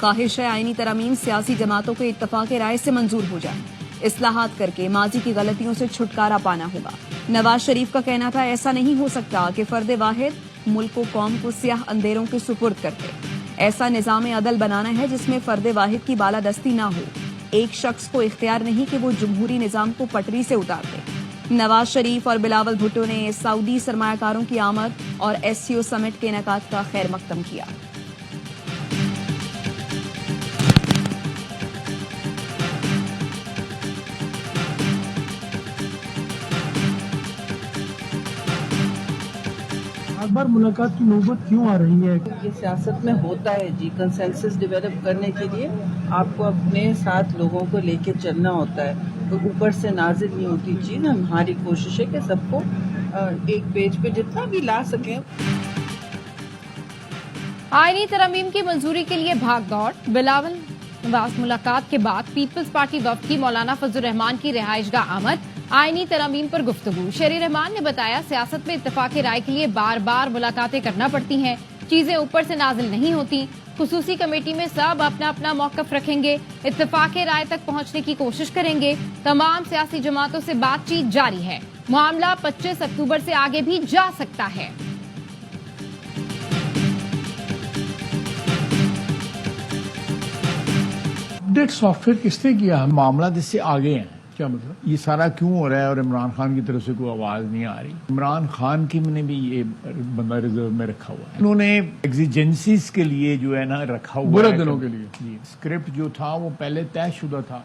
خواہش ہے آئینی ترامیم سیاسی جماعتوں کے اتفاق رائے سے منظور ہو جائیں. اصلاحات کر کے ماضی کی غلطیوں سے چھٹکارا پانا ہوگا. نواز شریف کا کہنا تھا ایسا نہیں ہو سکتا کہ فرد واحد ملک و قوم کو سیاہ اندھیروں کے سپرد کرتے. ایسا نظام عدل بنانا ہے جس میں فرد واحد کی بالادستی نہ ہو. ایک شخص کو اختیار نہیں کہ وہ جمہوری نظام کو پٹری سے اتار دے. نواز شریف اور بلاول بھٹو نے سعودی سرمایہ کاروں کی آمد اور SCO سمٹ کے انعقاد کا خیر مقدم کیا. بار بار ملاقات کی نوبت کیوں آ رہی ہے؟ یہ سیاست میں ہوتا ہے جی، کنسنسس ڈیولپ کرنے کے لیے آپ کو اپنے ساتھ لوگوں کو لے کے چلنا ہوتا ہے. تو اوپر سے نازل نہیں ہوتی چیز. ہماری کوشش ہے کہ سب کو ایک پیج پہ جتنا بھی لا سکیں. آئینی ترامیم کی منظوری کے لیے بھاگ دوڑ. بلاول نواز ملاقات کے بعد پیپلز پارٹی وفد کی مولانا فضل الرحمان کی رہائش گاہ آمد. آئینی ترامیم پر گفتگو. شہری رحمان نے بتایا سیاست میں اتفاق رائے کے لیے بار بار ملاقاتیں کرنا پڑتی ہیں. چیزیں اوپر سے نازل نہیں ہوتی. خصوصی کمیٹی میں سب اپنا اپنا موقف رکھیں گے. اتفاق رائے تک پہنچنے کی کوشش کریں گے. تمام سیاسی جماعتوں سے بات چیت جاری ہے. معاملہ 25 اکتوبر سے آگے بھی جا سکتا ہے. اپڈیٹ سافٹ ویئر کس نے کیا؟ معاملات اس سے آگے ہیں. کیا مطلب یہ سارا کیوں ہو رہا ہے اور عمران خان کی طرف سے کوئی آواز نہیں آ رہی؟ عمران خان کی نے بھی یہ بندہ ریزرو میں رکھا ہوا ہے. انہوں نے ایگزیجنسیز کے لیے جو ہے نا رکھا ہوا ہے. برے دنوں کے لیے جی. اسکرپٹ جو تھا وہ پہلے طے شدہ تھا.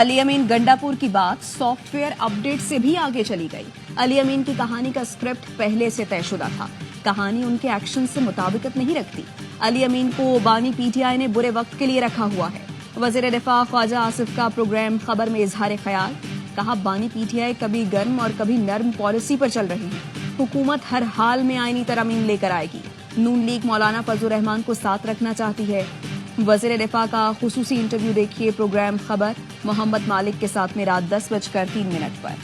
علی امین گنڈاپور کی بات سافٹ ویئر اپڈیٹ سے بھی آگے چلی گئی. علی امین کی کہانی کا اسکرپٹ پہلے سے طے شدہ تھا. کہانی ان کے ایکشن سے مطابقت نہیں رکھتی. علی امین کو بانی PTI نے برے وقت کے لیے رکھا ہوا ہے. وزیر دفاع خواجہ آصف کا پروگرام خبر میں اظہار خیال. کہا بانی PTI کبھی گرم اور کبھی نرم پالیسی پر چل رہی ہے. حکومت ہر حال میں آئینی ترامیم لے کر آئے گی. نون لیگ مولانا فضل الرحمان کو ساتھ رکھنا چاہتی ہے. وزیر دفاع کا خصوصی انٹرویو دیکھیے پروگرام خبر محمد مالک کے ساتھ میں رات 10:03 پر.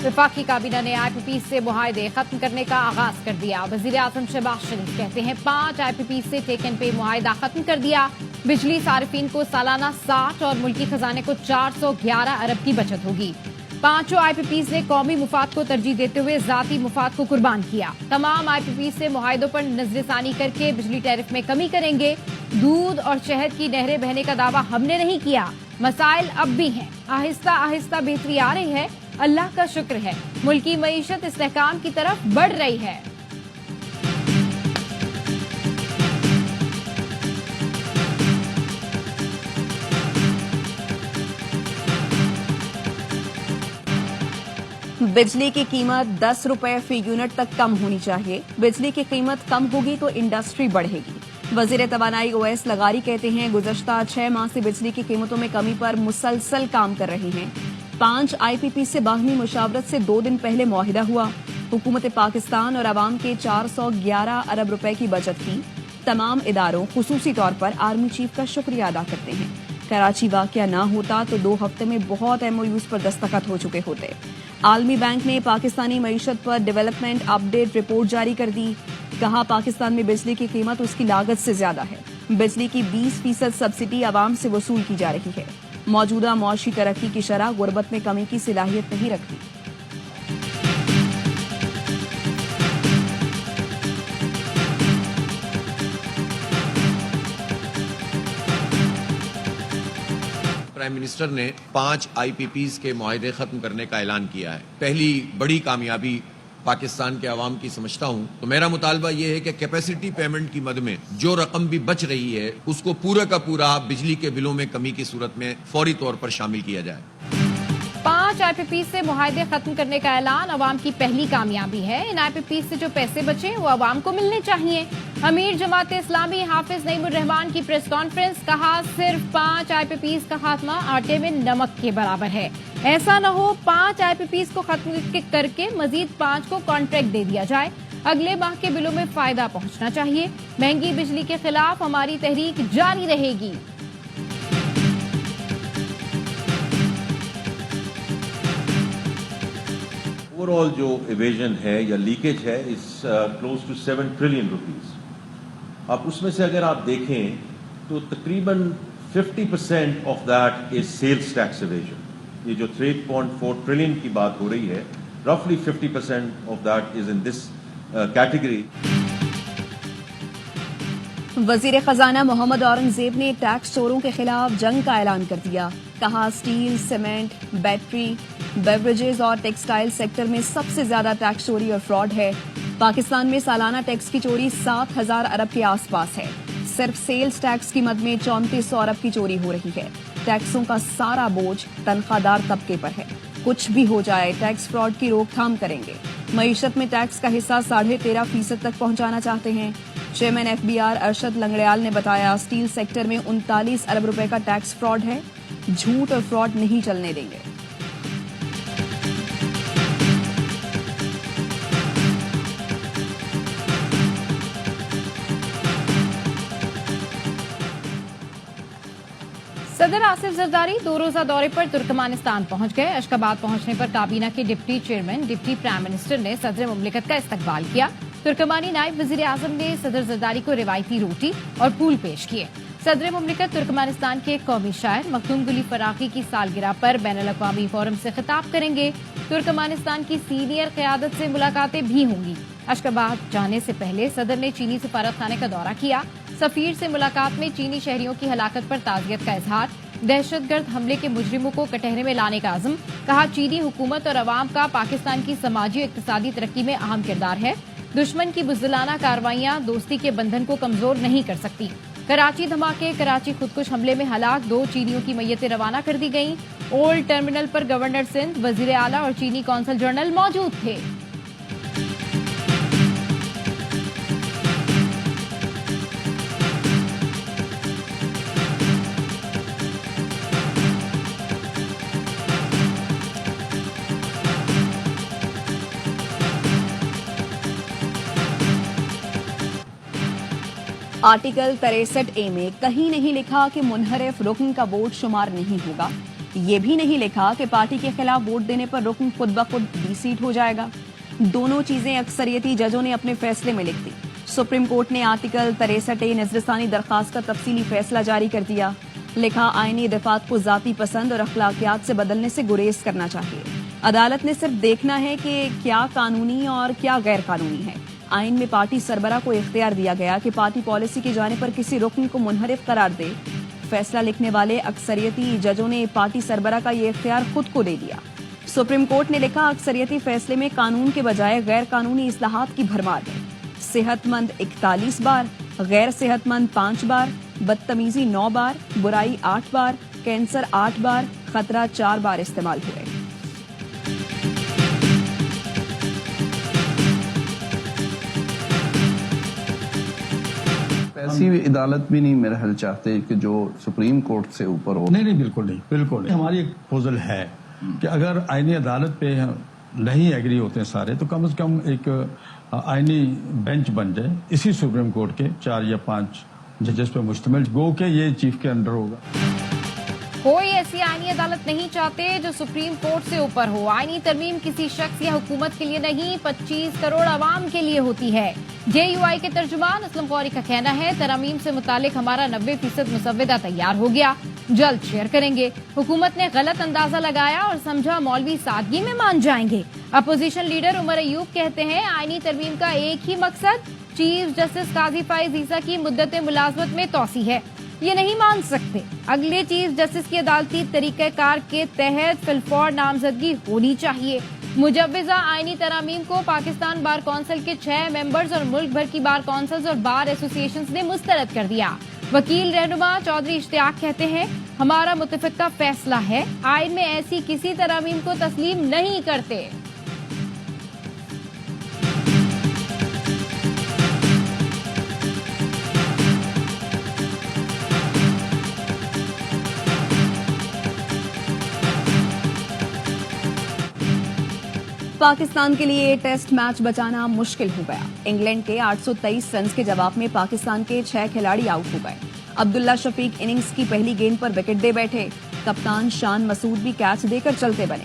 وفاقی کابینہ نے IPP سے معاہدے ختم کرنے کا آغاز کر دیا. وزیر اعظم شہباز شریف کہتے ہیں 5 IPP سے ٹیک اینڈ پے معاہدہ ختم کر دیا. بجلی صارفین کو سالانہ 60 اور ملکی خزانے کو 411 ارب کی بچت ہوگی. 5 IPPs نے قومی مفاد کو ترجیح دیتے ہوئے ذاتی مفاد کو قربان کیا. تمام IPPs سے معاہدوں پر نظر ثانی کر کے بجلی ٹیرف میں کمی کریں گے. دودھ اور شہد کی نہریں بہنے کا دعویٰ ہم نے نہیں کیا. مسائل اب بھی ہیں. آہستہ آہستہ بہتری آ رہی ہے. اللہ کا شکر ہے. ملکی معیشت استحکام کی طرف بڑھ رہی ہے. بجلی کی قیمت 10 روپے فی یونٹ تک کم ہونی چاہیے. بجلی کی قیمت کم ہوگی تو انڈسٹری بڑھے گی. وزیر توانائی اویس لغاری کہتے ہیں گزشتہ 6 ماہ سے بجلی کی قیمتوں میں کمی پر مسلسل کام کر رہے ہیں. 5 IPP سے باہمی مشاورت سے 2 دن پہلے معاہدہ ہوا. حکومت پاکستان اور عوام کے 411 ارب روپے کی بچت کی. تمام اداروں خصوصی طور پر آرمی چیف کا شکریہ ادا کرتے ہیں. کراچی واقعہ نہ ہوتا تو 2 ہفتے میں بہت MOUs پر دستخط ہو چکے ہوتے. عالمی بینک نے پاکستانی معیشت پر ڈیولپمنٹ اپ ڈیٹ رپورٹ جاری کر دی. کہا پاکستان میں بجلی کی قیمت اس کی لاگت سے زیادہ ہے. بجلی کی 20% سبسڈی عوام سے وصول کی جا رہی ہے. موجودہ معاشی ترقی کی شرح غربت میں کمی کی صلاحیت نہیں رکھتی. پرائم منسٹر نے 5 IPPs کے معاہدے ختم کرنے کا اعلان کیا ہے. پہلی بڑی کامیابی پاکستان کے عوام کی سمجھتا ہوں. تو میرا مطالبہ یہ ہے کہ کیپیسٹی پیمنٹ کی مد میں جو رقم بھی بچ رہی ہے اس کو پورا کا پورا بجلی کے بلوں میں کمی کی صورت میں فوری طور پر شامل کیا جائے. 5 IPP سے معاہدے ختم کرنے کا اعلان عوام کی پہلی کامیابی ہے. ان IPP سے جو پیسے بچے وہ عوام کو ملنے چاہیے. امیر جماعت اسلامی حافظ نعیم الرحمان کی پریس کانفرنس. کہا صرف 5 IPPs کا خاتمہ آٹے میں نمک کے برابر ہے. ایسا نہ ہو 5 IPPs کو ختم کر کے مزید 5 کو کانٹریکٹ دے دیا جائے. اگلے ماہ کے بلوں میں فائدہ پہنچنا چاہیے. مہنگی بجلی کے خلاف ہماری تحریک جاری رہے گی. اوور آل جو ایویژن ہے یا لیکیج ہے اس کلوز ٹو 7 ٹریلین روپیز. اب اس میں سے اگر آپ دیکھیں تو تقریباً 50% of that is sales tax evasion. یہ جو 3.4 ٹریلین کی بات ہو رہی ہے, رفلی 50% of that is in this category. وزیر خزانہ محمد اورنگزیب نے ٹیکس چوروں کے خلاف جنگ کا اعلان کر دیا. کہا اسٹیل, سیمنٹ, بیٹری, بیوریجز اور ٹیکسٹائل سیکٹر میں سب سے زیادہ ٹیکس چوری اور فراڈ ہے. پاکستان میں سالانہ ٹیکس کی چوری 7,000 ارب کے آس پاس ہے. صرف سیلز ٹیکس کی مد میں 3400 ارب کی چوری ہو رہی ہے. ٹیکسوں کا سارا بوجھ تنخواہ دار طبقے پر ہے. کچھ بھی ہو جائے ٹیکس فراڈ کی روک تھام کریں گے. معیشت میں ٹیکس کا حصہ 13.5% تک پہنچانا چاہتے ہیں. چیئرمین FBR ارشد لنگڑیال نے بتایا اسٹیل سیکٹر میں 39 ارب روپے کا ٹیکس فراڈ ہے. جھوٹ اور فراڈ نہیں چلنے دیں گے. صدر آصف زرداری 2 روزہ دورے پر ترکمانستان پہنچ گئے. اشخاباد پہنچنے پر کابینہ کے deputy chairman deputy prime minister نے صدر مملکت کا استقبال کیا. ترکمانی نائب وزیر اعظم نے صدر زرداری کو روایتی روٹی اور پھول پیش کیے. صدر مملکت ترکمانستان کے قومی شاعر مختوم گلی فراقی کی سالگرہ پر بین الاقوامی فورم سے خطاب کریں گے. ترکمانستان کی سینئر قیادت سے ملاقاتیں بھی ہوں گی. اشخاباد جانے سے پہلے صدر نے چینی سفارت خانے کا دورہ کیا. سفیر سے ملاقات میں چینی شہریوں کی ہلاکت پر تعزیت کا اظہار. دہشت گرد حملے کے مجرموں کو کٹہرے میں لانے کا عزم. کہا چینی حکومت اور عوام کا پاکستان کی سماجی اقتصادی ترقی میں اہم کردار ہے. دشمن کی بزدلانہ کارروائیاں دوستی کے بندھن کو کمزور نہیں کر سکتی. کراچی دھماکے, کراچی خودکش حملے میں ہلاک 2 چینیوں کی میتیں روانہ کر دی گئیں. اولڈ ٹرمینل پر گورنر سندھ, وزیر اعلیٰ اور چینی کونسل جنرل موجود تھے. آرٹیکل 63A میں کہیں نہیں لکھا کہ منحرف رکن کا ووٹ شمار نہیں ہوگا. یہ بھی نہیں لکھا کہ پارٹی کے خلاف ووٹ دینے پر رکن خود بخود ڈی سیٹ ہو جائے گا. دونوں چیزیں اکثریتی ججوں نے اپنے فیصلے میں لکھ دی. سپریم کورٹ نے آرٹیکل 63A نظرثانی درخواست کا تفصیلی فیصلہ جاری کر دیا. لکھا آئینی دفعات کو ذاتی پسند اور اخلاقیات سے بدلنے سے گریز کرنا چاہیے. عدالت نے صرف دیکھنا ہے کہ کیا قانونی اور کیا غیر قانونی ہے. آئین میں پارٹی سربراہ کو اختیار دیا گیا کہ پارٹی پالیسی کی جانب پر کسی رکن کو منحرف قرار دے. فیصلہ لکھنے والے اکثریتی ججوں نے پارٹی سربراہ کا یہ اختیار خود کو دے دیا. سپریم کورٹ نے لکھا اکثریتی فیصلے میں قانون کے بجائے غیر قانونی اصلاحات کی بھرمار ہے. صحت مند 41 بار, غیر صحت مند 5 بار, بدتمیزی 9 بار, برائی 8 بار, کینسر 8 بار, خطرہ 4 بار استعمال ہوئے. ایسی عدالت بھی نہیں میرا حل چاہتے کہ جو سپریم کورٹ سے اوپر ہو. نہیں بالکل نہیں, بالکل نہیں. ہماری ایک پروپوزل ہے کہ اگر آئینی عدالت پہ نہیں ایگری ہوتے ہیں سارے تو کم از کم ایک آئینی بینچ بن جائے اسی سپریم کورٹ کے 4 یا 5 ججز پہ مشتمل, گو کہ یہ چیف کے انڈر ہوگا. کوئی ایسی آئینی عدالت نہیں چاہتے جو سپریم کورٹ سے اوپر ہو. آئینی ترمیم کسی شخص یا حکومت کے لیے نہیں, 25 کروڑ عوام کے لیے ہوتی ہے. JUI کے ترجمان اسلم قوری کا کہنا ہے ترامیم سے متعلق ہمارا 90% مسودہ تیار ہو گیا, جلد شیئر کریں گے. حکومت نے غلط اندازہ لگایا اور سمجھا مولوی سادگی میں مان جائیں گے. اپوزیشن لیڈر عمر ایوب کہتے ہیں آئینی ترمیم کا ایک ہی مقصد چیف جسٹس قاضی فائز عیسیٰ کی مدت ملازمت میں توسیع ہے. یہ نہیں مان سکتے. اگلے چیف جسٹس کی عدالتی طریقہ کار کے تحت فی الفور نامزدگی ہونی چاہیے. مجوزہ آئینی ترامیم کو پاکستان بار کونسل کے 6 ممبرز اور ملک بھر کی بار کونسلز اور بار ایسوسیشنز نے مسترد کر دیا. وکیل رہنما چودھری اشتیاق کہتے ہیں ہمارا متفقہ فیصلہ ہے, آئین میں ایسی کسی ترامیم کو تسلیم نہیں کرتے. پاکستان کے لیے ٹیسٹ میچ بچانا مشکل ہو گیا. انگلینڈ کے 823 رنز کے جواب میں پاکستان کے 6 کھلاڑی آؤٹ ہو گئے. عبداللہ شفیق اننگز کی پہلی گیند پر وکٹ دے بیٹھے. کپتان شان مسعود بھی کیچ دے کر چلتے بنے.